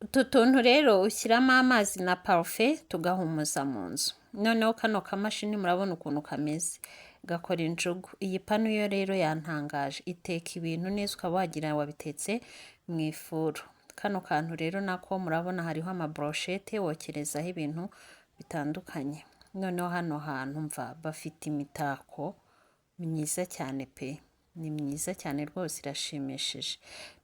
utu tuntu rero ushyiramo amazi na parufe tugahumuza mu nzu. Noneho kano kamashini murabona ukuntu kameze, gakora injugu. Iyi panu yo rero yantangaje, iteka ibintu neza ukaba wagira wabitetse mu ifuru. Kano kantu rero nako murabona hariho amabroshete wokerezaho ibintu bitandukanye. Noneho hano hantu mva bafite imitako myiza cyane pe, ni myiza cyane rwose, irashimishije.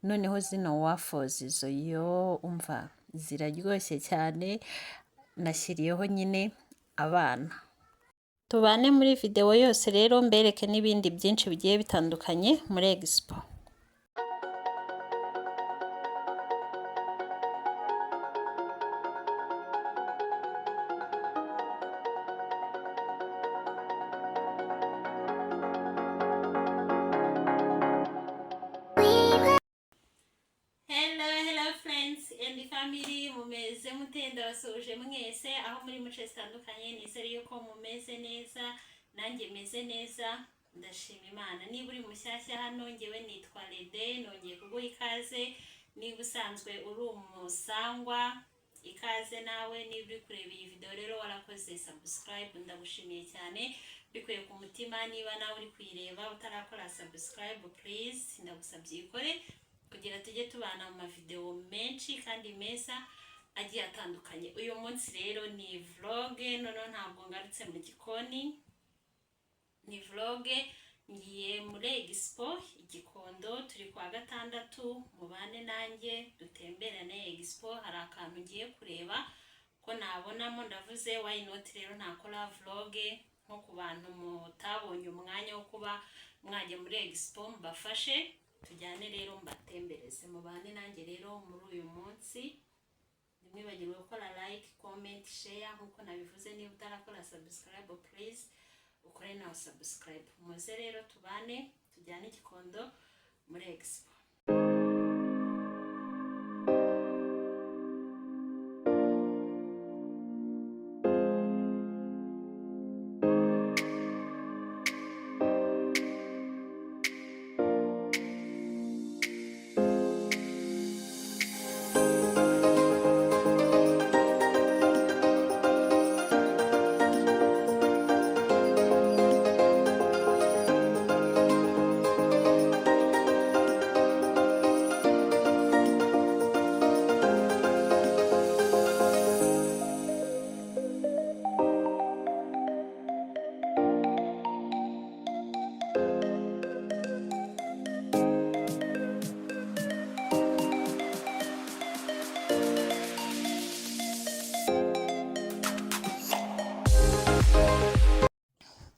Noneho zino wafozi zo yo umva ziraryoshye cyane, nashyiriyeho nyine abana. Tubane muri video yose rero mbereke n'ibindi byinshi bigiye bitandukanye muri Expo. Family mumeze mutenda basuje mwese aho muri muce zitandukanye, nizere yuko mumeze neza, nanjye meze neza, ndashima Imana. Niba uri mushyashya hano, ngewe nitwa Lede, nongeye kuguha ikaze. Niba usanzwe uri umusangwa, ikaze nawe. Niba uri kureba iyi video rero warakoze subscribe, ndagushimiye cyane bikuye ku mutima. Niba nawe uri kuyireba utarakora subscribe, please ndagusabye ikore kugira tujye tubana mu mavideo menshi kandi meza agiye atandukanye. Uyu munsi rero ni vlog, noneho ntabwo ngarutse mu gikoni, ni vlog ngiye muri Expo Igikondo. Turi kwa gatandatu, mubane nanjye dutemberane Expo. Hari akantu ngiye kureba ko nabonamo, ndavuze why not rero ntakora vlog nko ku bantu mutabonye umwanya wo kuba mwajya muri Expo, mbafashe tujyane rero mbatembereze, mubane nanjye rero muri uyu munsi. Nimwibagirwe gukora like, comment, share nkuko nabivuze. Niba utarakora subscribe, please ukore nawe subscribe. Muze rero tubane tujyane Igikondo muri Expo.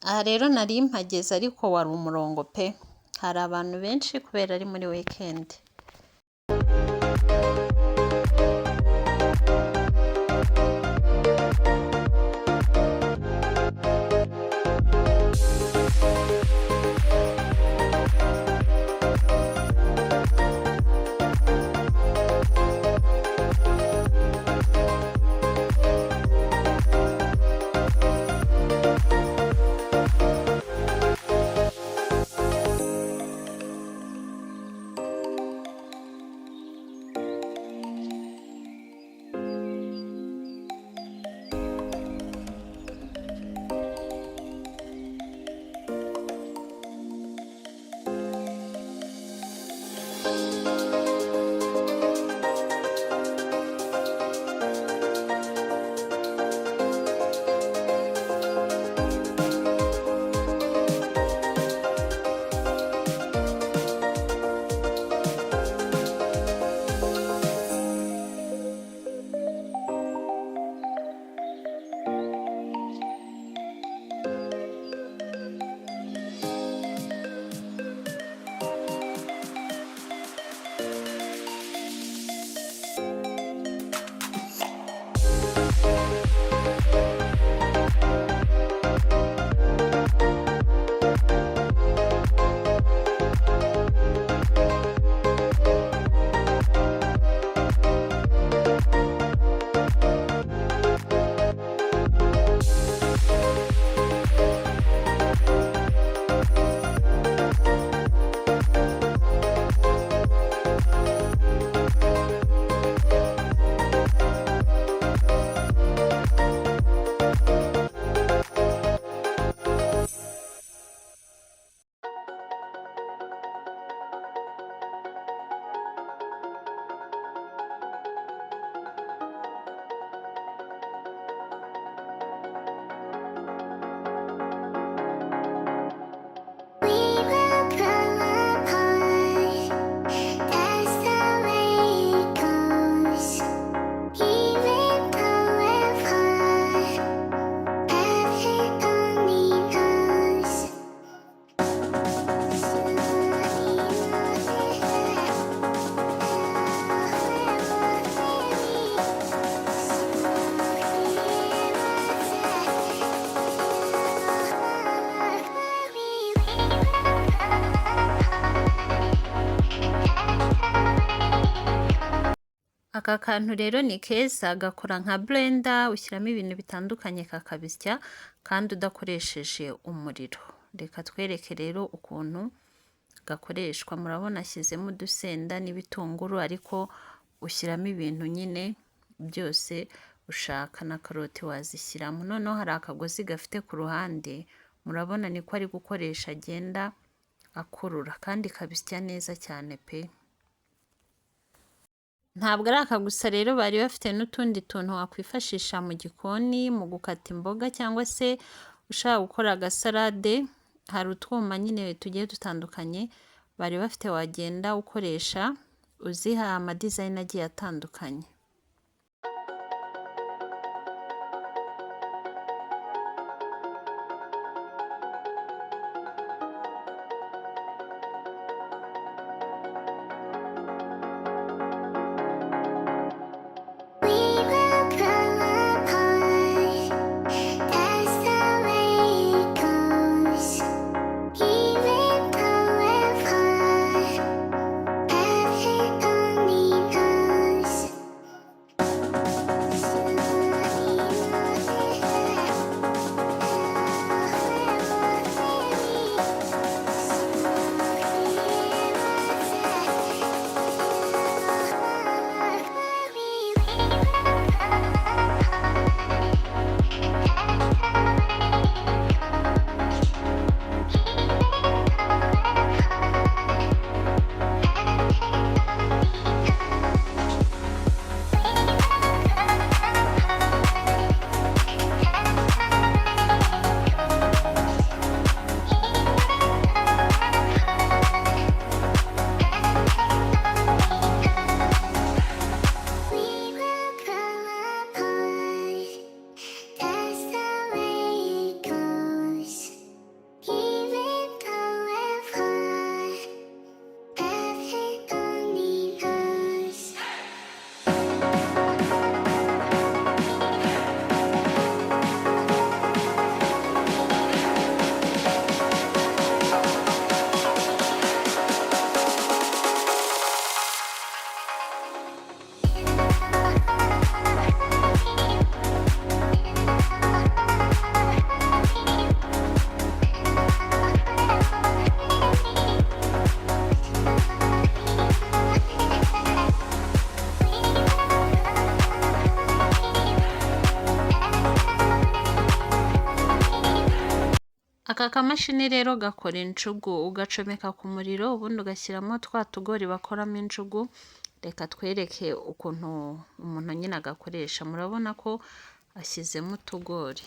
Aha rero nari mpageze ariko wari umurongo pe, hari abantu benshi kubera ari muri weekend. Aka kantu rero ni keza, gakora nka blender, ushyiramo ibintu bitandukanye kakabisya kandi udakoresheje umuriro. Reka twereke rero ukuntu gakoreshwa. Murabona ashyizemo udusenda n'ibitunguru, ariko ushyiramo ibintu nyine byose ushaka, na karoti wazishyiramo. Noneho hari akagozi gafite ku ruhande, murabona niko ari gukoresha, agenda akurura kandi kabisya neza cyane pe. Ntabwo ari aka gusa rero, bari bafite n'utundi tuntu wakwifashisha mu gikoni mu gukata imboga, cyangwa se ushaka gukora agasalade. Hari utwuma nyine tugiye dutandukanye bari bafite, wagenda ukoresha uziha amadizayini agiye atandukanye. Aka kamashini rero gakora injugu, ugacomeka ku muriro ubundi ugashyiramo twa tugori bakoramo injugu. Reka twereke ukuntu umuntu nyine agakoresha. Murabona ko ashyizemo utugori.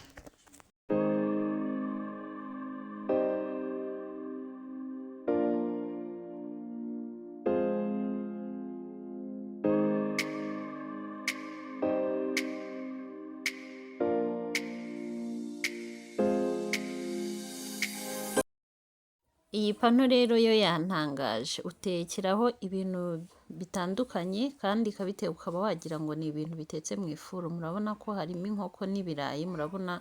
Iyi pano rero yo yantangaje, utekeraho ibintu bitandukanye kandi ikabiteka ukaba wagira ngo ni ibintu bitetse mu ifuru. Murabona ko harimo inkoko n'ibirayi, murabona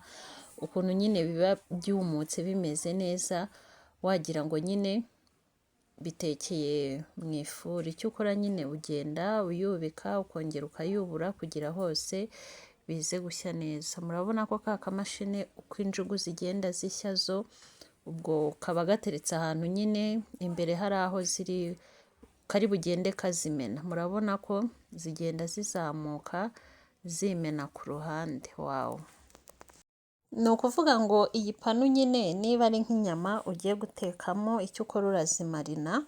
ukuntu nyine biba byumutse bimeze neza, wagira ngo nyine bitekeye mu ifuru. Icyo ukora nyine ugenda uyubika ukongera ukayubura kugira hose bize gushya neza. Murabona ko ka kamashini uko injugu zigenda zishya zo, ubwo kaba gateretse ahantu nyine imbere hari aho ziri, kari bugende kazimena. Murabona ko zigenda zizamuka zimena ku ruhande. Wawu, ni ukuvuga ngo iyi panu nyine niba ari nk'inyama ugiye gutekamo, icyo ukora urazimarina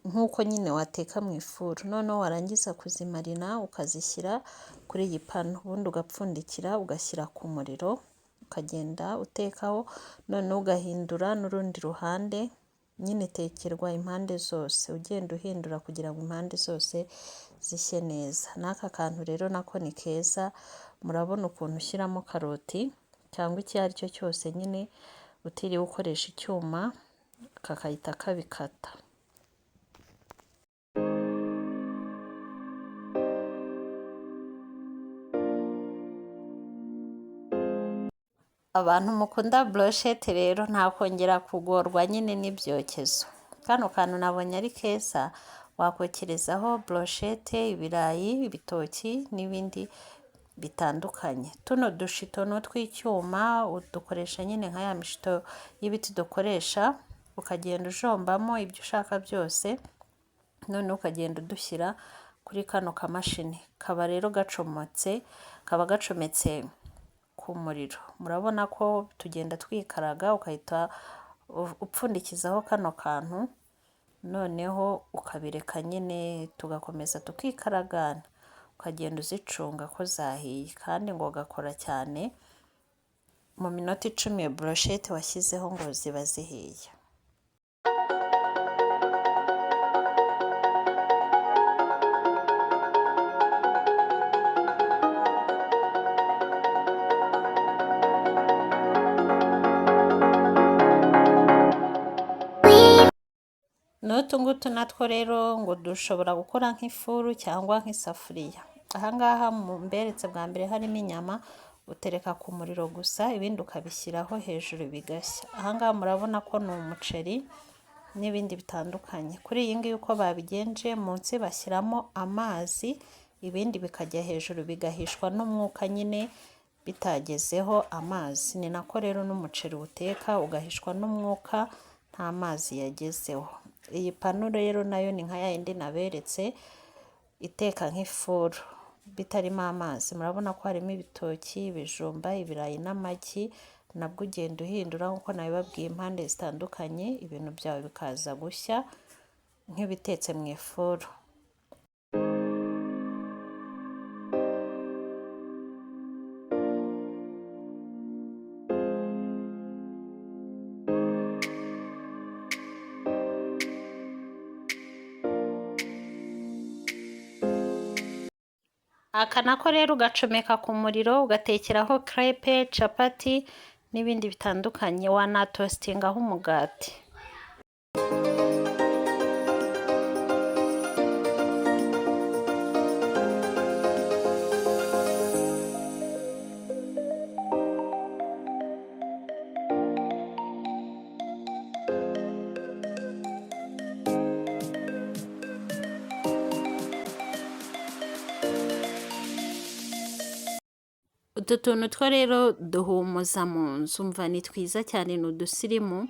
nk'uko nyine wateka mu ifuru. Noneho warangiza kuzimarina ukazishyira kuri iyi panu, ubundi ugapfundikira ugashyira ku muriro ukagenda utekaho. Noneho ugahindura n'urundi ruhande, nyine tekerwa impande zose, ugenda uhindura kugira ngo impande zose zishye neza. N'aka kantu rero nako ni keza. Murabona ukuntu ushyiramo karoti cyangwa icyo ari cyo cyose nyine utiriwe ukoresha icyuma, kakahita kabikata. Abantu mukunda brochette rero nta kongera kugorwa nyine n'ibyokezo. Kano kantu nabonye ari keza, wakokerezaho brochette, ibirayi, ibitoki n'ibindi bitandukanye. Tuno dushito no tw'icyuma udukoresha nyine nka ya mishito y'ibiti dukoresha, ukagenda ujombamo ibyo ushaka byose, none ukagenda udushyira kuri kano kamashini. Kaba rero kaba gacometse ku muriro. Murabona ko tugenda twikaraga, ukahita upfundikizaho kano kantu, noneho ukabireka nyine tugakomeza tukikaragana, ukagenda uzicunga ko zahiye. Kandi ngo gakora cyane mu minota 10 ya brochette washyizeho ngo ziba zihiye. N'utu ngutu natwo rero ngo dushobora gukora nk'ifuru cyangwa nk'isafuriya. Ahangaha mberetse bwa mbere harimo inyama, utereka ku muriro gusa, ibindi ukabishyiraho hejuru bigashya. Ahangaha murabona ko ni umuceri n'ibindi bitandukanye. Kuri iyi ngiyi uko babigenje, munsi bashyiramo amazi, ibindi bikajya hejuru bigahishwa n'umwuka nyine bitagezeho amazi. Ni nako rero n'umuceri uteka ugahishwa n'umwuka nta mazi yagezeho. Iyi panu rero nayo ni nka yindi naberetse iteka nk'ifuru bitarimo amazi. Murabona ko harimo ibitoki, ibijumba, ibirayi n'amagi. Nabwo ugenda uhindura nkuko nabibabwiye impande zitandukanye, ibintu byawe bikaza gushya nk'ibitetse mu ifuru. Aka nako rero ugacomeka ku muriro, ugatekeraho crepe, capati n'ibindi bitandukanye, wanatostingaho umugati. Utu tuntu two rero duhumuza mu nzu, umva ni twiza cyane, ni udusirimu.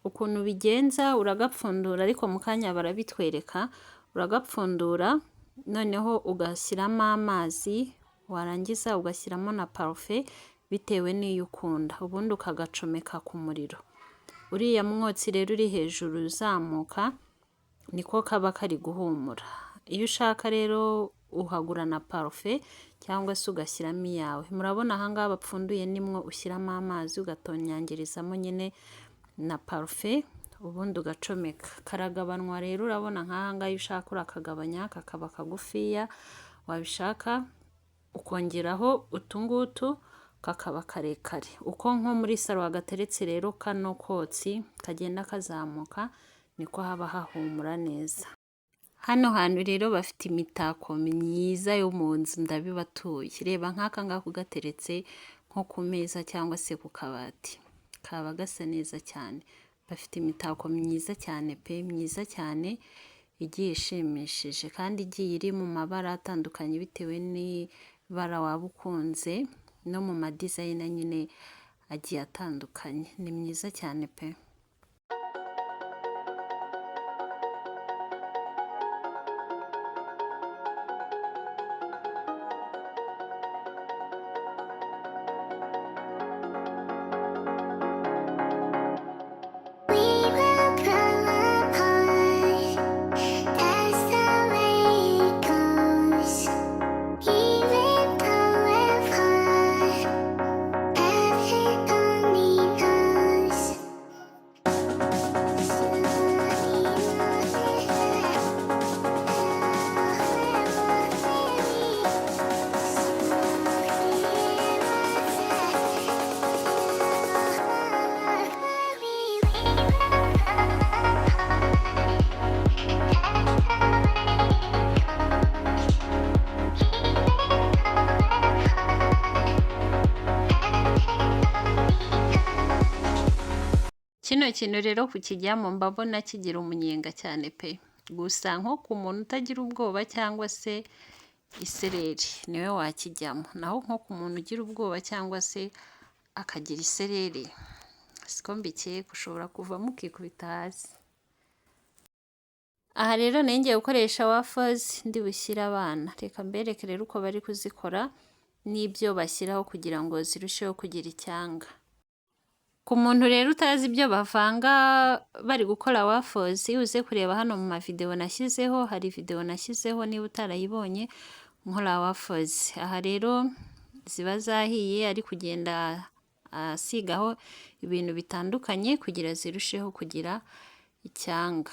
Ukuntu bigenza, uragapfundura, ariko mu kanya barabitwereka. Uragapfundura, noneho ugashyiramo amazi, warangiza ugashyiramo na parufe bitewe n'iyo ukunda, ubundi ukagacomeka ku muriro. Uriya mwotsi rero uri hejuru uzamuka, niko kaba kari guhumura. Iyo ushaka rero uhagura na parufe cyangwa se ugashyiramo iyawe. Murabona ahangaha bapfunduye nimwo ushyiramo amazi, ugatonyangirizamo nyine na parufe, ubundi ugacomeka. Karagabanwa rero, urabona nk'ahangaha iyo ushaka urakagabanya kakaba kagufiya, wabishaka ukongeraho utungutu kakaba karekare. Uko nko muri salo wagateretse rero kano kotsi kagenda kazamuka, niko haba hahumura neza. Hano hantu rero bafite imitako myiza yo mu nzu, ndabibatuye. Reba nk'aka ngaka ugateretse nko ku meza cyangwa se ku kabati, kaba gasa neza cyane. Bafite imitako myiza cyane pe, myiza cyane, igiye ishimishije kandi igiye iri mu mabara atandukanye bitewe n'ibara waba ukunze, no mu madizayina nyine agiye atandukanye. Ni myiza cyane pe. Kino kintu rero kukijyamo mbabona kigira umunyenga cyane pe. gusa nko ku muntu utagira ubwoba cyangwa se isereri niwe wakijyamo, naho nko ku muntu ugira ubwoba cyangwa se akagira isereri siko mbikeka, ushobora kuvamo ukikubita hasi. Aha rero ngiye gukoresha waffles ndi bushyire abana, reka mbereke rero uko bari kuzikora n'ibyo bashyiraho kugira ngo zirusheho kugira icyanga. Ku muntu rero utazi ibyo bavanga bari gukora waffles, uze kureba hano mu mavideo nashyizeho, hari video nashyizeho niba utarayibonye nkora waffles. Aha rero ziba zahiye ari kugenda asigaho ibintu bitandukanye kugira zirusheho kugira icyanga.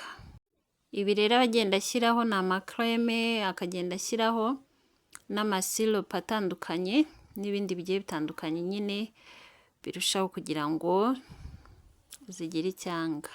Ibi rero abagenda ashyiraho ni amakreme, akagenda ashyiraho n'amasirup atandukanye n'ibindi bigiye bitandukanye nyine birushaho kugira ngo zigire icyanga.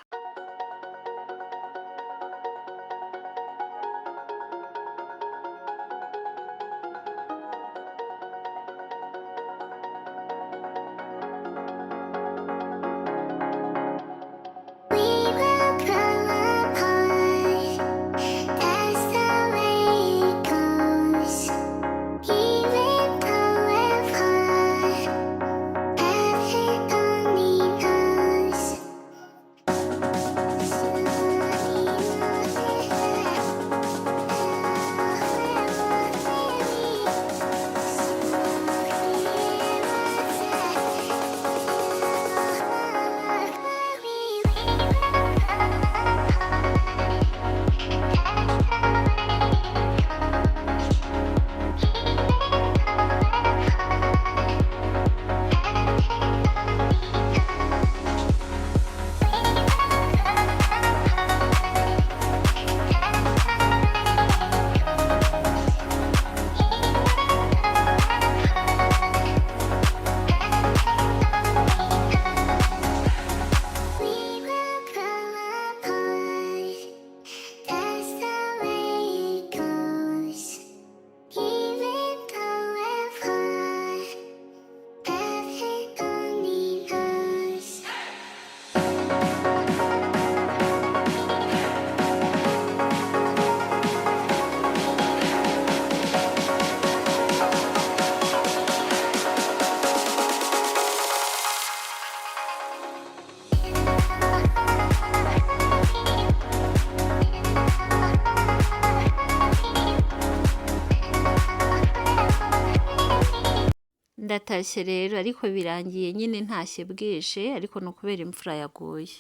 Ndatashye rero ariko birangiye nyine ntashye bwije, ariko no kubera imvura yaguye.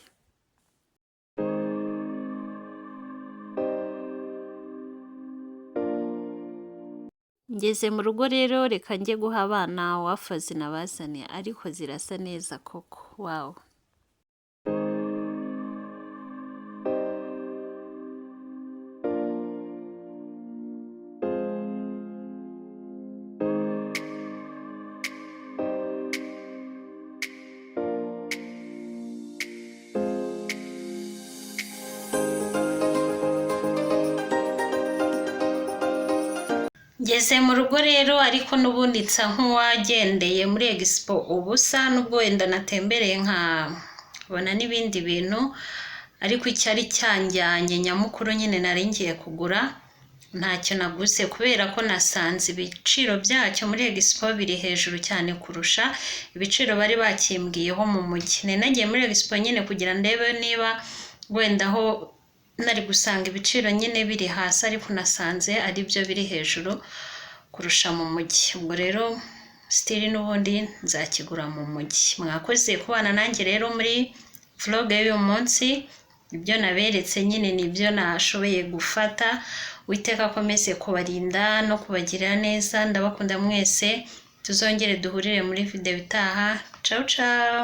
Ngeze mu rugo rero reka njye guha abana waffles nabazane, ariko zirasa neza koko, wow. Ngeze mu rugo rero ariko n'ubundi nsa nk'uwagendeye muri Expo ubusa, nubwo wenda natembereye nkabona n'ibindi bintu, ariko icyari cyanjyanye nyamukuru nyine nari ngiye kugura ntacyo naguze, kubera ko nasanze ibiciro byacyo muri Expo biri hejuru cyane kurusha ibiciro bari bakimbwiyeho mu mujyi. Nari nagiye muri Expo nyine kugira ndebe niba wenda aho nari gusanga ibiciro nyine biri hasi, ariko nasanze ari byo biri hejuru kurusha mu mujyi. Ubwo rero still n'ubundi nzakigura mu mujyi. Mwakoze kubana nanjye rero muri vlog y'uyu munsi, ibyo naberetse nyine nibyo nashoboye gufata. Uwiteka akomeze kubarinda no kubagirira neza, ndabakunda mwese, tuzongere duhurire muri video itaha. Chao chao.